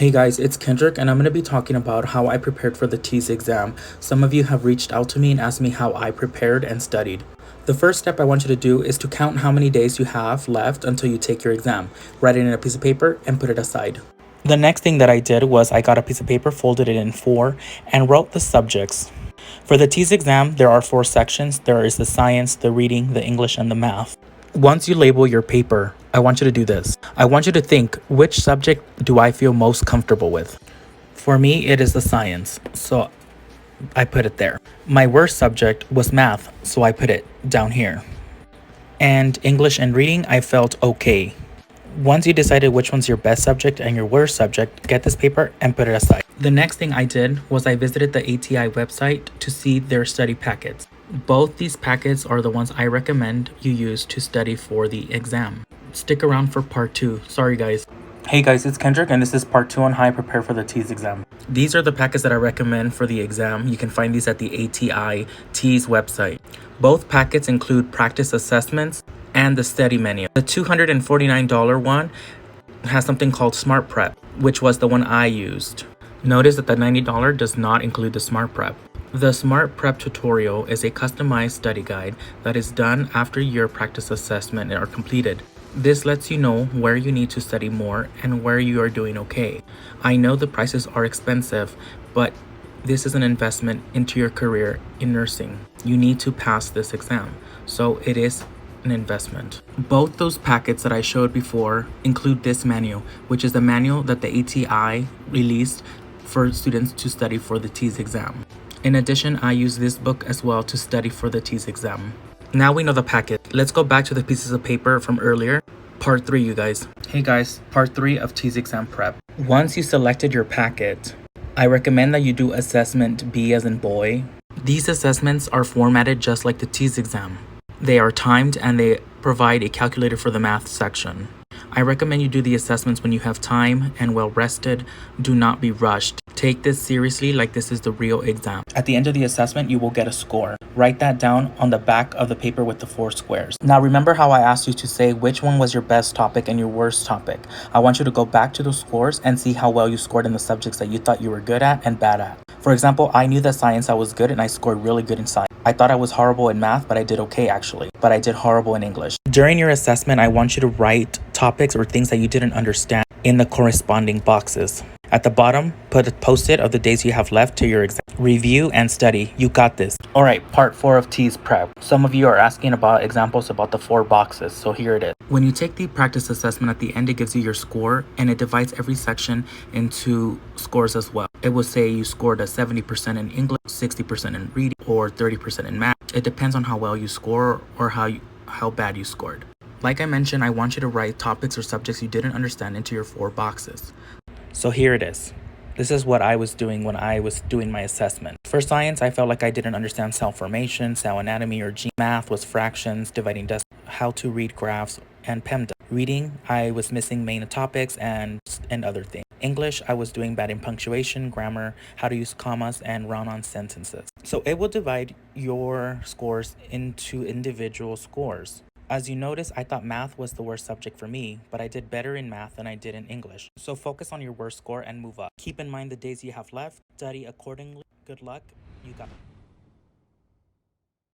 Hey guys, it's Kendrick and I'm going to be talking about how I prepared for the TEAS exam. Some of you have reached out to me and asked me how I prepared and studied. The first step I want you to do is to count how many days you have left until you take your exam. Write it in a piece of paper and put it aside. The next thing that I did was I got a piece of paper, folded it in four, and wrote the subjects. For the TEAS exam, there are four sections. There is the science, the reading, the English, and the math. Once you label your paper, I want you to do this. I want you to think, which subject do I feel most comfortable with? For me, it is the science, so I put it there. My worst subject was math, so I put it down here. And English and reading, I felt okay. Once you decided which one's your best subject and your worst subject, get this paper and put it aside. The next thing I did was I visited the ATI website to see their study packets. Both these packets are the ones I recommend you use to study for the exam. Stick around for part 2. Sorry guys. Hey guys, it's Kendrick and this is part 2 on how I prepare for the TEAS exam. These are the packets that I recommend for the exam. You can find these at the ATI TEAS website. Both packets include practice assessments and the study menu. The $249 one has something called Smart Prep, which was the one I used. Notice that the $90 does not include the Smart Prep. The Smart Prep tutorial is a customized study guide that is done after your practice assessment are completed. This lets you know where you need to study more and where you are doing okay. I know the prices are expensive, but this is an investment into your career in nursing. You need to pass this exam, so it is an investment. Both those packets that I showed before include this manual, which is the manual that the ATI released for students to study for the TEAS exam. In addition, I use this book as well to study for the TEAS exam. Now we know the packet. Let's go back to the pieces of paper from earlier. Part 3, you guys. Hey guys, part 3 of TEAS exam prep. Once you selected your packet, I recommend that you do assessment B as in boy. These assessments are formatted just like the TEAS exam. They are timed and they provide a calculator for the math section. I recommend you do the assessments when you have time and well rested. Do not be rushed. Take this seriously like this is the real exam. At the end of the assessment, you will get a score. Write that down on the back of the paper with the 4 squares. Now remember how I asked you to say which one was your best topic and your worst topic. I want you to go back to those scores and see how well you scored in the subjects that you thought you were good at and bad at. For example, I knew that science I was good and I scored really good in science. I thought I was horrible in math, but I did okay actually. But I did horrible in English. During your assessment, I want you to write topics or things that you didn't understand in the corresponding boxes. At the bottom, put a post-it of the days you have left to your exam. Review and study. You got this. All right, part 4 of TEAS prep. Some of you are asking about examples about the 4 boxes, so here it is. When you take the practice assessment at the end, it gives you your score and it divides every section into scores as well. It will say you scored a 70% in English, 60% in reading, or 30% in math. It depends on how well you score or how bad you scored. Like I mentioned, I want you to write topics or subjects you didn't understand into your 4 boxes. So here it is. This is what I was doing when I was doing my assessment. For science, I felt like I didn't understand cell formation, cell anatomy, or gene. Math was fractions, dividing decimals, how to read graphs, and PEMDAS. Reading, I was missing main topics and other things. English, I was doing bad in punctuation, grammar, how to use commas, and run-on sentences. So it will divide your scores into individual scores. As you notice, I thought math was the worst subject for me, but I did better in math than I did in English. So focus on your worst score and move up. Keep in mind the days you have left. Study accordingly. Good luck. You got it.